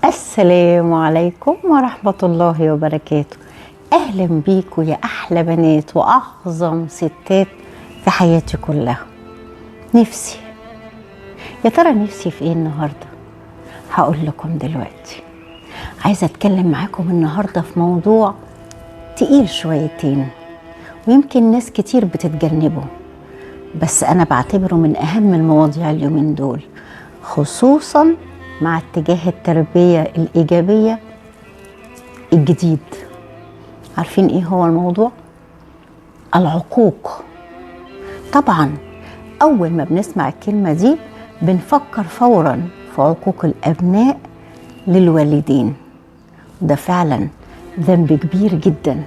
السلام عليكم ورحمة الله وبركاته. أهلا بيكم يا أحلى بنات وأعظم ستات في حياتي كلها. نفسي يا ترى نفسي في إيه النهاردة؟ هقول لكم دلوقتي. عايزة أتكلم معاكم النهاردة في موضوع تقيل شويتين ويمكن ناس كتير بتتجنبه، بس أنا بعتبره من أهم المواضيع اليومين دول، خصوصا مع اتجاه التربية الإيجابية الجديد. عارفين إيه هو الموضوع؟ العقوق. طبعا أول ما بنسمع الكلمة دي بنفكر فورا في عقوق الأبناء للوالدين، ده فعلا ذنب كبير جدا.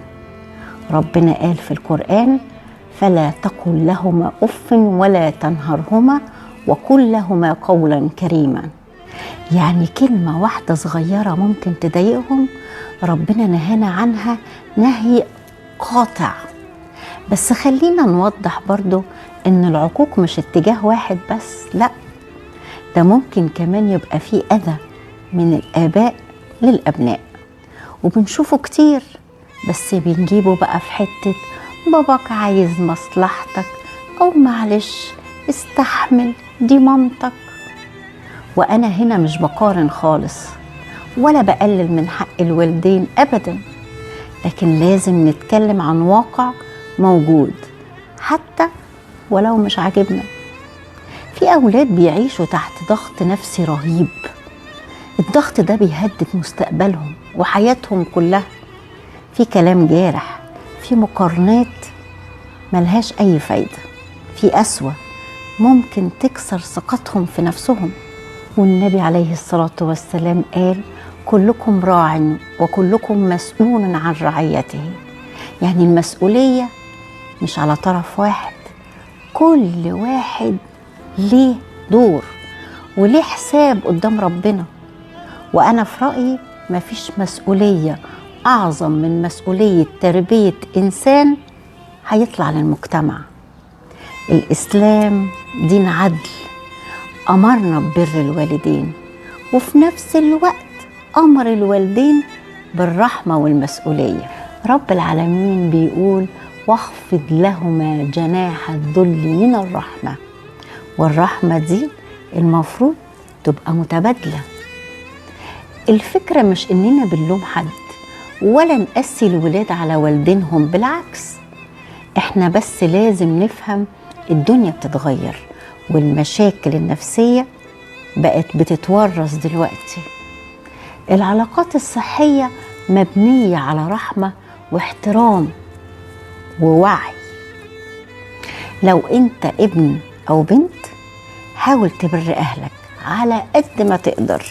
ربنا قال في القرآن: فلا تقل لهما أف ولا تنهرهما وقل لهما قولا كريما. يعني كلمة واحدة صغيرة ممكن تضايقهم ربنا نهانا عنها نهي قاطع. بس خلينا نوضح برضو ان العقوق مش اتجاه واحد بس، لا، ده ممكن كمان يبقى فيه أذى من الآباء للأبناء، وبنشوفه كتير، بس بنجيبه بقى في حتة باباك عايز مصلحتك، أو معلش استحمل دي مامتك. وأنا هنا مش بقارن خالص ولا بقلل من حق الوالدين أبدا، لكن لازم نتكلم عن واقع موجود حتى ولو مش عاجبنا. في أولاد بيعيشوا تحت ضغط نفسي رهيب، الضغط ده بيهدد مستقبلهم وحياتهم كلها، في كلام جارح، في مقارنات ملهاش أي فايدة، في أسوأ ممكن تكسر ثقتهم في نفسهم. والنبي عليه الصلاة والسلام قال: كلكم راع وكلكم مسؤول عن رعيته. يعني المسؤولية مش على طرف واحد، كل واحد ليه دور وليه حساب قدام ربنا. وأنا في رأيي مفيش مسؤولية أعظم من مسؤولية تربية إنسان هيطلع للمجتمع. الإسلام دين عدل، أمرنا ببر الوالدين، وفي نفس الوقت أمر الوالدين بالرحمة والمسؤولية. رب العالمين بيقول: واخفض لهما جناح الذل من الرحمة. والرحمة دي المفروض تبقى متبادلة. الفكرة مش إننا بنلوم حد ولا نقسي الولاد على والدينهم، بالعكس، إحنا بس لازم نفهم الدنيا بتتغير والمشاكل النفسية بقت بتتورث دلوقتي. العلاقات الصحية مبنية على رحمة واحترام ووعي. لو انت ابن او بنت حاول تبر اهلك على قد ما تقدر،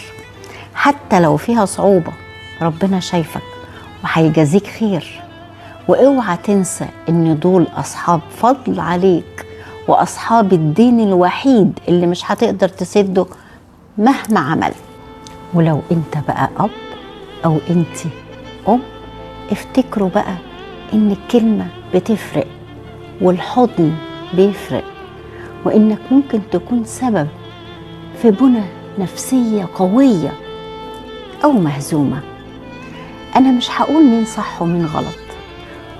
حتى لو فيها صعوبة، ربنا شايفك وهيجازيك خير. واوعى تنسى ان دول اصحاب فضل عليك واصحاب الدين الوحيد اللي مش هتقدر تسده مهما عملت. ولو انت بقى اب او انتي ام، افتكروا بقى ان الكلمة بتفرق والحضن بيفرق، وانك ممكن تكون سبب في بنى نفسية قوية او مهزومة. انا مش هقول مين صح ومين غلط،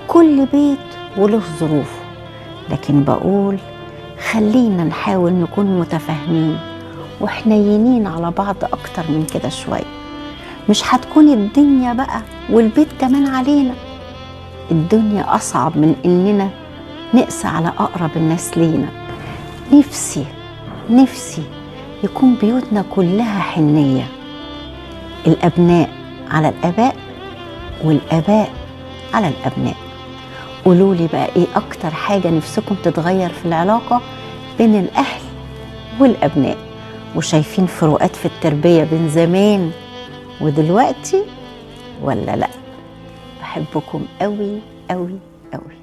كل بيت وله ظروفه، لكن بقول خلينا نحاول نكون متفاهمين وحنينين على بعض اكتر من كده شوية. مش هتكون الدنيا بقى والبيت كمان علينا، الدنيا أصعب من إننا نقسى على أقرب الناس لينا. نفسي يكون بيوتنا كلها حنية، الأبناء على الآباء والآباء على الأبناء. قولولي بقى إيه أكتر حاجة نفسكم تتغير في العلاقة بين الأهل والأبناء، وشايفين فروقات في التربية بين زمان ودلوقتي ولا لأ؟ بحبكم قوي قوي قوي.